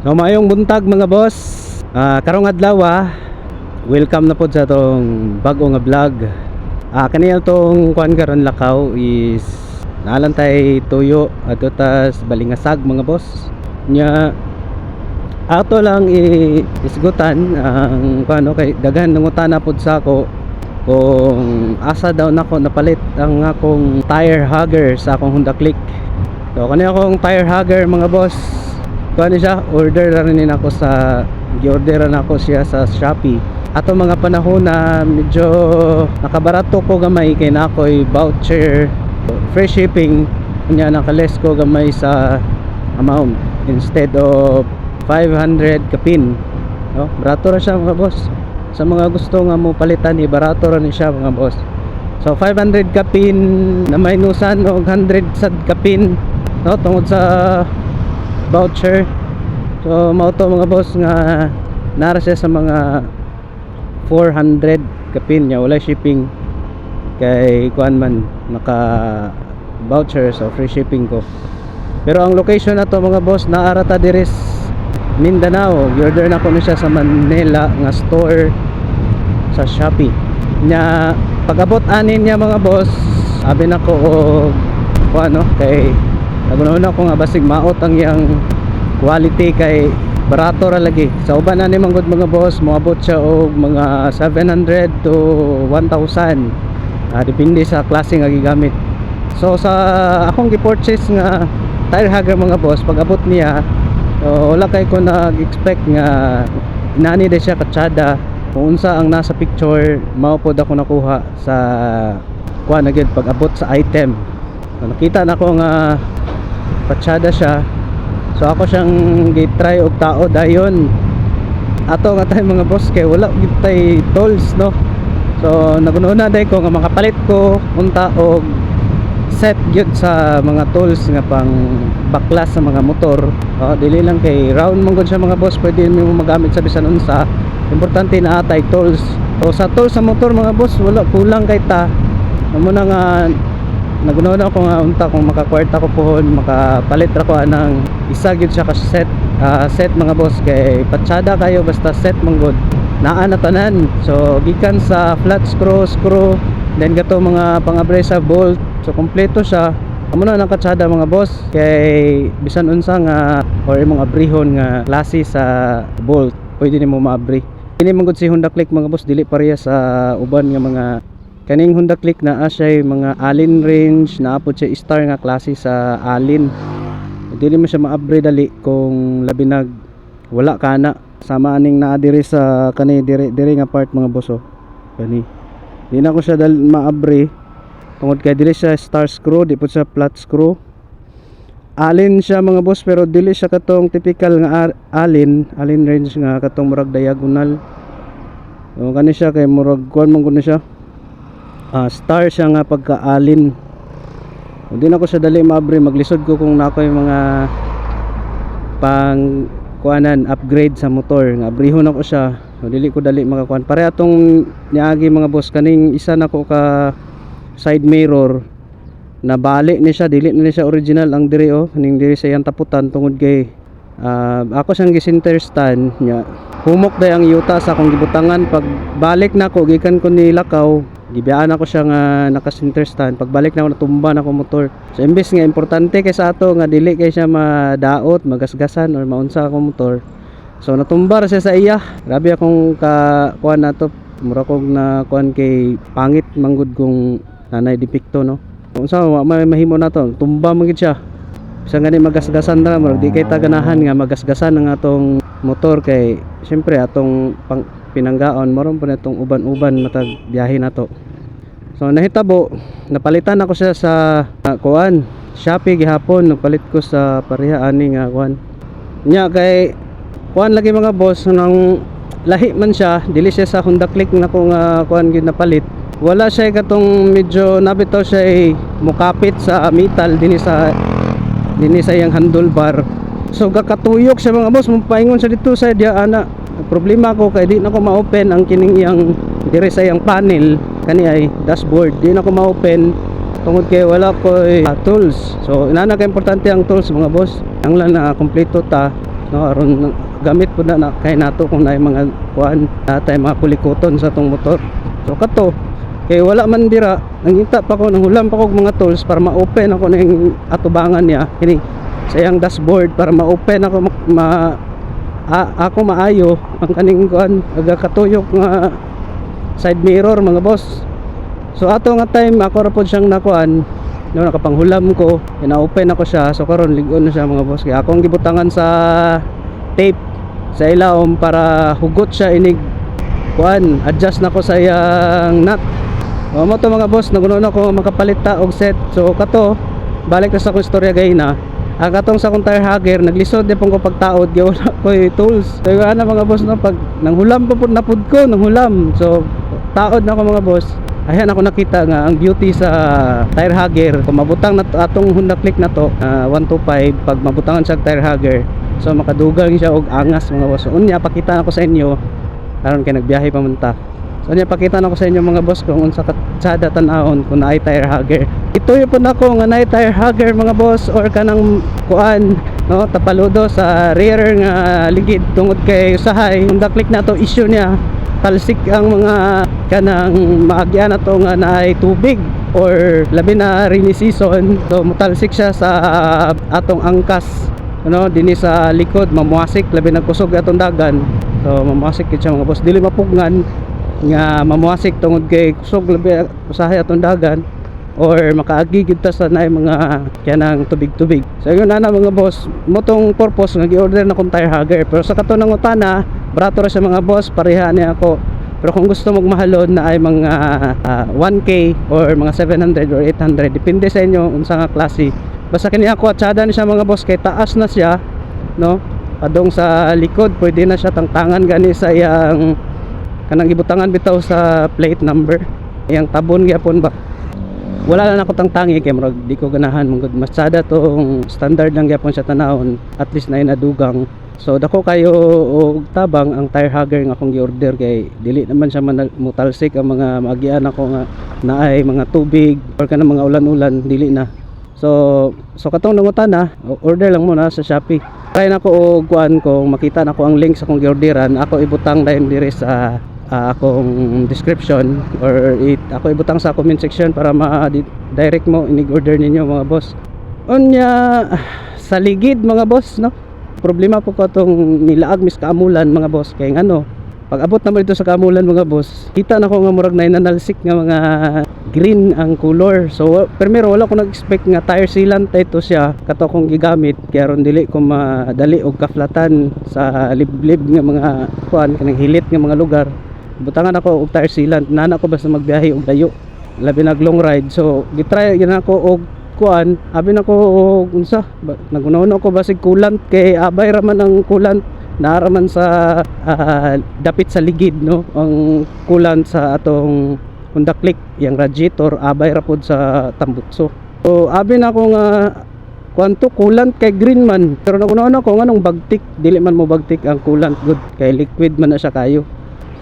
So maayong buntag mga boss. Karong adlaw welcome na po sa tong bago nga vlog. Kanina tong kuan karon lakaw is naalantay tuyo at tas balingasag mga boss. Nya ato lang isgutan ang kuano kay daghan nangutana pod sa ako kung asa daw nako napalit ang akong tire hugger sa akong Honda Click. So kanina akong tire hugger mga boss, kuan siya, order na rin ako sa gi-orderan ako siya sa Shopee. Ato mga panahon na medyo nakabarato ko gamay kay na ako'y voucher free shipping, kanya nakales ko gamay sa amount instead of 500 kapin, no? Barato ra siya mga boss. Sa mga gusto nga mo palitan barato ra ni siya mga boss. So 500 kapin na minusan og 100 sad kapin, no, tungod sa voucher. So mao to mga boss nga nara siya sa mga 400 kapin niya, wala shipping kay kuan man naka voucher, so free shipping ko. Pero ang location na to mga boss naara ta diri Mindanao. I-order na ko na siya sa Manila nga store sa Shopee nya. Pag-abot anin niya mga boss, sabi na ko ano kay nagunaon ako nga basig maot ang yang quality kay barato ra lagi. Sa uban ani man gud mga boss moabot siya og mga 700 to 1,000, depende sa klase nga gigamit. So sa akong gi-purchase nga tire hugger mga boss, pag-abot niya wala kay ko nag-expect nga inani de siya katsada. Kung unsa ang nasa picture mao pod ako nakuha sa kuan agad pag-abot sa item. So, nakita na ko nga katsada siya. So ako siyang gi-try og tao dayon. Ato nga tay mga boss kay wala gid tay tools, no. So nagununa day ko nga makapalit ko unta og set gyud sa mga tools nga pang baklas sa mga motor. Dili lang kay round man gud siya mga boss, pwede mo magamit sa bisan unsa. Importante na atay tools. So sa tools sa motor mga boss wala kulang kay ta. Amo na nga nagununa ako nga unta kung makakwarta ko pohon makapalit ra ko anang isa gyud siya ka set mga boss kay patsada kayo basta set man gud naa na tanan. So gikan sa flat screw then gato mga pang-abrasive bolt, so kompleto siya. Amo na nang katsada mga boss kay bisan unsa nga or imong abrihon nga klase sa bolt pwede nimo maabri. Kini man gud si Honda Click mga boss, dili pareha sa uban nga mga kaning Honda Click na siya mga Allen range, naapod siya star nga klase sa Allen. Dili mo siya maabri dali kung labi nag wala kana. Sama aning naa diri sa kani diri nga part mga boss kani. Di na ko siya maabri tungod kay dili siya star screw, di pud siya flat screw. Allen siya mga boss pero dili siya katong typical nga Allen range nga katong murag diagonal. So kani siya kay murag kuan man gud na siya. Star siya nga pagka Allen. Hindi na ko siya dali maabri, maglisod ko kung nakoy mga pang kuanan upgrade sa motor nga abrihon ako siya. Dili ko dali makakuan. Pare atong niagi mga boss kaning isa nako ka side mirror na bali ni siya, dili na siya original ang diri kaning diri sa iyang taputan tungod kay ako siyang gi-center stand nya. Humok day ang yuta sa akong gibutangan pag balik nako gikan ko ni lakaw. Gibiyaan ako siya nga naka-center stand. Pagbalik na ako natumba na ako motor. So imbes nga importante kay sa ato nga dili kay siya madaot, magasgasan or maunsa ako motor. So natumba ra siya sa iya. Grabe akong kuan nato. Mura kog na kuan kay pangit manggod kung nanay depekto, no. Unsa may mahimo nato? Tumba man gid siya. Sa gani magasgasan ra, murag di kay taganahan nga magasgasan ang atong motor kay syempre atong pinanggaon moron po netong uban-uban matag biyahe nato. So nahitabo napalitan ako siya sa kuan Shopee gihapon. Nagpalit ko sa pareha ani nga kuan nya kay kuan lagi mga boss nang lahi man siya, dili siya sa Honda Click na ko nga kuan gyud napalit. Wala siya katong medyo nabitaw siya mukapit sa metal dinhi sa yang handlebar. So kakatuyok siya mga boss, mapaingon siya dito sa dia ana. Problema ko kay di na ko ma-open ang kining yang dire sa yang panel kani ay dashboard. Di na ko ma-open tungod kay wala ko tools. So inana ka importante ang tools mga boss. Ang lang na kompleto ta no, aron gamit po na kay nato kung naay mga kuan natay mga kulikuton sa tong motor. So kato kay wala man dira, nangita pa ko, nanghulam pa ko og mga tools para ma-open ako ning atubangan niya kini sa iyang dashboard para ma-open ako ako maayo ang kaning kuan aga katuyok nga side mirror mga boss. So ato nga time ako ra pod siyang nakuan no, nakapanghulam ko, ina-open ako siya. So karon ligon na siya mga boss, kaya akong gibutangan sa tape sa ilawom para hugot siya inig kuan, adjust na ko sa iyang nut. O mo to mga boss, nagunon ako makapalit ta og set. So kato balik na sa akong istorya gayna. Ang katong sa akong tire hugger naglisod di pong ko pagtaod gyud ko tools. So ana mga boss no, pag nanghulam pa pud napud ko nanghulam. So taod na ako mga boss. Ayan ako nakita nga ang beauty sa tire hugger. Kung mabutang na atong Honda Click na to 125 pag mabutangan sa tire hugger, so makadugang siya og angas mga boss. So unya pakita na ko sa inyo karon kay nagbiyahe pa man ta. So unya pakita na ko sa inyo mga boss kung unsa katsada tan-awon kung naay tire hugger. Ito yung po nako nga naay tire hugger mga boss, or kanang kuan no, tapaludo sa rear nga ligid tungod kay usahay Honda Click na to issue niya talsik ang mga kanang maagyan na to nga naay tubig or labi na rainy season. So mutalsik siya sa atong angkas ano dinhi sa likod, mamuasik labi nagkusog atong dagan. So mamuasik kit siya mga boss, dili mapugnan nga mamuasik tungod kay kusog labi usahay atong dagan or makaagi gid ta sa naay mga kanang tubig-tubig. So yun na mga boss, mo tong purpose nga gi-order na kong tire hugger. Pero sa kato ng utana barato ra siya mga boss, pareha niya ako. Pero kung gusto mong mahalon na ay mga 1K or mga 700 or 800, depende sa inyo unsa nga klase. Basta kini ako atsada ni siya mga boss kay taas na siya no, padong sa likod pwede na siya tangtangan gani sa iyang kanang gibutangan bitaw sa plate number, iyang tabon gyapon ba. Wala lang ako tangtangi kay murag di ko ganahan mangud matsada tong standard lang gyapon siya tanahon, at least na inadugang. So dako kayo og tabang ang tire hugger nga akong gi-order kay dili naman siya mutalsik ang mga maagian ako nga naay mga tubig or kanang mga ulan-ulan, dili na. So katong nangutana, order lang muna sa Shopee. Try na ko og kuan kung makita na ko ang link sa akong gi-orderan, ako ibutang dahil diri sa akong description or ako ibutang sa comment section para ma-direct mo inig-order ninyo mga boss. Unya sa ligid mga boss no, problema po ko itong nilaag mis kaamulan mga boss, kay ano pag abot naman dito sa kaamulan mga boss, kita na ko nga murag na nanalsik nga mga green ang color. So primero wala ko nag-expect nga tire sealant ito siya kato kong gigamit, kaya ron dili ko madali og kaflatan sa liblib nga mga kuan kanang hilit nga mga lugar. Butangan ako og tire sealant, nana ko basta magbiyahe og layo labi nag long ride. So gitry gyud ako og kuan, abi na ko og unsa nagunaon ako basig coolant kay abay raman ang coolant naaraman sa dapit sa ligid no, ang coolant sa atong Honda Click yang radiator abay ra pod sa tambutso. So abi na ko nga kuanto coolant kay green man, pero nagunaon ako nganong bagtik, dili man mo bagtik ang coolant good kay liquid man na siya kayo.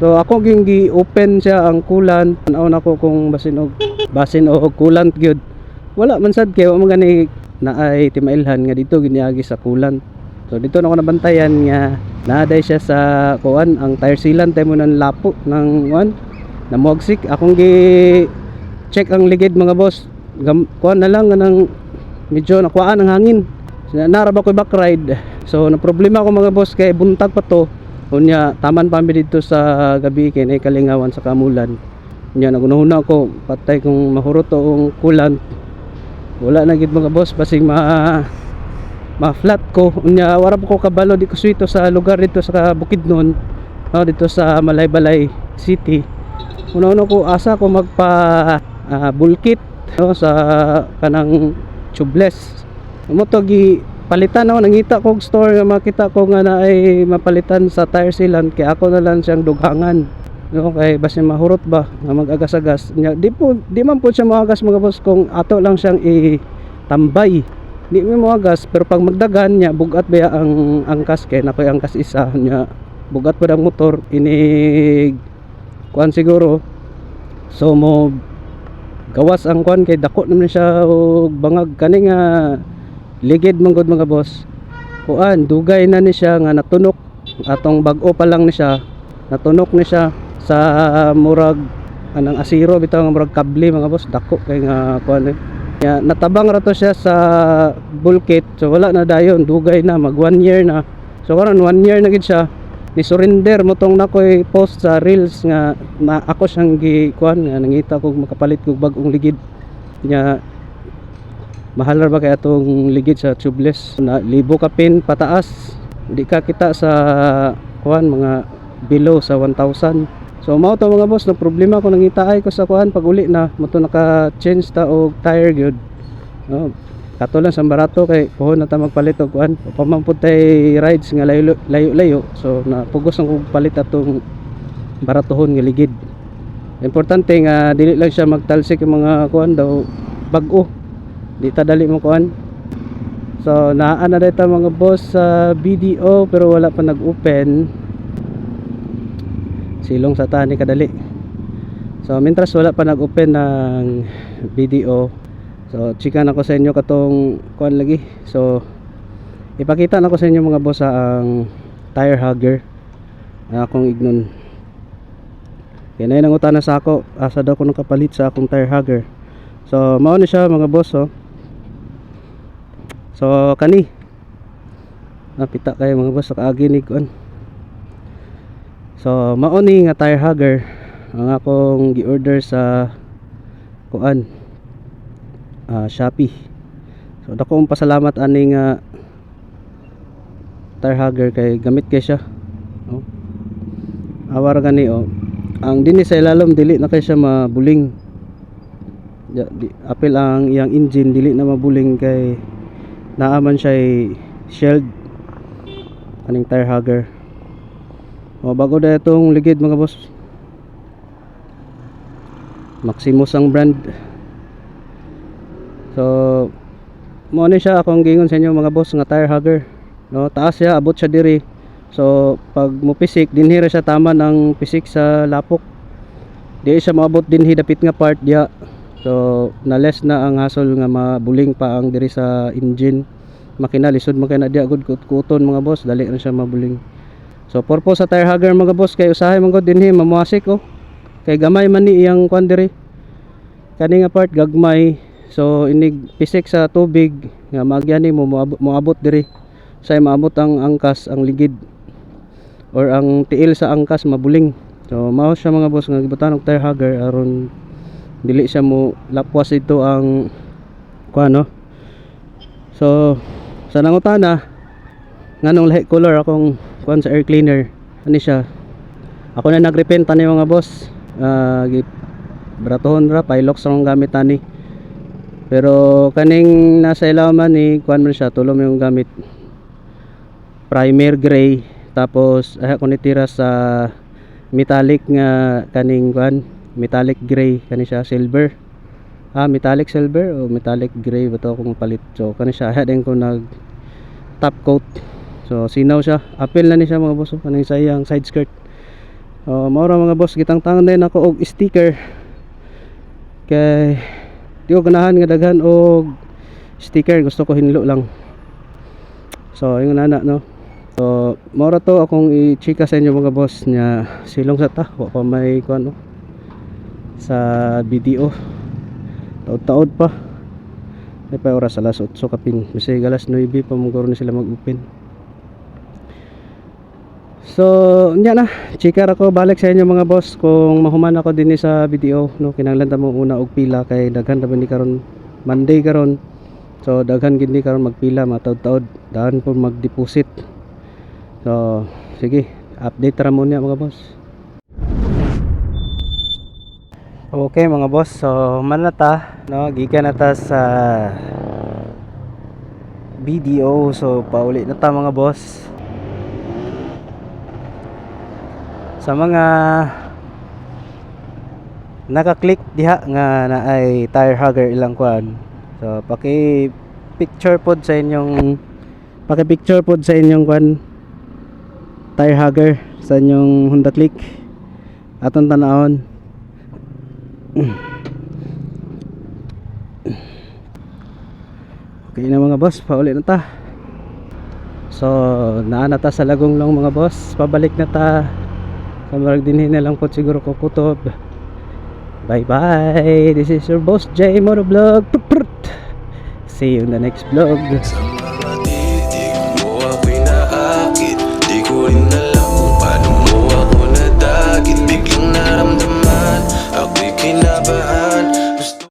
So ako ging gi-open siya ang coolant, tanaw na ko kung basin og coolant gyud. Wala man sad kay mo gani na ay timailhan nga dito giniagi sa coolant. So dito na ko nabantayan nga naaday siya sa kuan ang tire sealant tay mo nang lapo ng kuan na mogsik. Akong gi check ang ligid mga boss, kuan na lang nang medyo nakuhaan ang hangin. Naraba ko back ride. So na problema ko mga boss kay buntag pa to. Unya taman pa mi dito sa gabi kay nay kalingawan sa kamulan. Unya nagunahuna ako patay kung mahurot ang coolant. Wala na gid mga boss, basig ma-flat ko. Unya wala ko kabalo di ko suito sa lugar dito sa Bukidnon, dito sa Malaybalay City. Una-una ko asa ko magpa bulkit sa kanang tubeless. Mo to gi palitan ako, nangita ko store nga makita ko nga na ay mapalitan sa tire sealant, kay ako na lang siyang dughangan no, kay basin mahurot ba nga mag-agas-agas. Di man po siya maagas mga boss kung ato lang siyang itambay, di mo maagas. Pero pag magdagan niya bugat ba ang angkas, kay nakoy angkas isa niya bugat pa ang motor inig kuan siguro. So mo gawas ang kuan kay dako naman siya og bangag kani nga ligid manggod mga boss. kuan dugay na ni siya nga natunok, atong bag-o pa lang ni siya natunok ni siya sa murag anang asiro bitaw nga murag kable mga boss, dako kay nga kuan ya, natabang ra to siya sa bulkit. So wala na dayon, dugay na mag 1 year na. So karon 1 year na gid siya ni surrender mo tong nakoy post sa reels nga na ako siyang gikuan nga nangita kog makapalit kog bag-ong ligid nya. Mahal ra ba kay atong ligid sa tubeless na libo ka pin pataas, di ka kita sa kuan mga below sa 1,000. So mao to mga boss, na problema ko nangita ay ko sa kuan pag uli na mo to naka change ta og tire gyud. Kato lang sa barato kay kuhon na ta magpalit og kuan pamampud tay rides nga layo. So napugos ang kog palit atong baratohon nga ligid. Importante nga dili lang siya magtalsik yung mga kuan daw bag-o, di ta dali mo kuan. So naa na dito mga boss sa BDO pero wala pa nag-open. Silong sa tani kadali. So mintras wala pa nag-open ng BDO, so chika na ko sa inyo katong kuan lagi. So ipakita na ko sa inyo mga boss ang tire hugger akong ignon. Kaya na utana sa ako asa daw ko nakapalit sa akong tire hugger. So mao ni siya mga boss. So kani napita kayo mga boss sa kaagi ni kuan. So mao ni nga tire hugger ang akong gi-order sa kuan Shopee. So dako kong pasalamat ani nga tire hugger kay gamit kay siya. Awar gani ang dinhi sa ilalom dili na kay siya mabuling. Apil ang iyang engine dili na mabuling kay naaman siya shield kaning tire hugger. Bago na itong ligid mga boss, Maximus ang brand. So mo ni siya akong gingon sa inyo mga boss nga tire hugger, taas siya, abot siya diri. So pag mo pisik dinhi ra siya tama ng pisik sa lapok, di siya maabot dinhi dapit nga part diya. So na less na ang hassle nga mabuling pa ang diri sa engine makina, lisod man kay na diya gud kuton mga boss, dali ra siya mabuling. So purpose sa tire hugger mga boss kay usahay man gud dinhi mamuasik kay gamay man ni iyang kwan diri kani nga part gagmay. So inig pisik sa tubig nga magyani mo moabot diri say maabot ang angkas, ang ligid or ang tiil sa angkas mabuling. So mao siya mga boss nga gibutan og tire hugger aron dili siya mo lapwas ito ang kuan So sa nangutana nganong lahi color akong kuan sa air cleaner ani siya, ako na nagrepent ani mga boss. Bratohon ra Pilox ang gamit ani, pero kaning nasa ilaman ni kuan man siya tulom yung gamit primer gray, tapos ako nitira sa metallic nga kaning kuan metallic gray kani siya silver, metallic silver o metallic gray bato akong palit. So kani siya din ko nag top coat. So sinaw siya, apil na ni siya mga boss kaning sayang side skirt. Mao ra mga boss, gitang-tangan din ako og sticker kay di ko ganahan nga daghan og sticker, gusto ko hinlo lang. So yung nana so mao ra to akong i-chika sa inyo mga boss nya silong sa ta wa pa may kuan sa BDO, taod-taod pa ay pa oras alas 8 kapin bisay alas 9 pa mo ni sila mag-open. So nya na chika ako balik sa inyo mga boss kung mahuman ako dinhi sa BDO kinahanglan ta mo una og pila kay daghan ra ni karon Monday karon. So daghan gid ni karon magpila mataod-taod daghan po mag-deposit. So sige, update ra mo niya mga boss. Okay mga boss, so manata gikan na ta sa BDO. So pauli na ta mga boss. Sa mga naka-click diha nga na ay tire hugger ilang kuan, so paki-picture pod sa inyong kuan tire hugger sa inyong Honda Click atong tanawon. Okay na mga boss, pauli na ta. So naana ta sa Lagonglong mga boss, pabalik na ta. So marag dinhin na lang po siguro ko kutob. Bye bye, this is your boss J Motovlog. See you in the next vlog.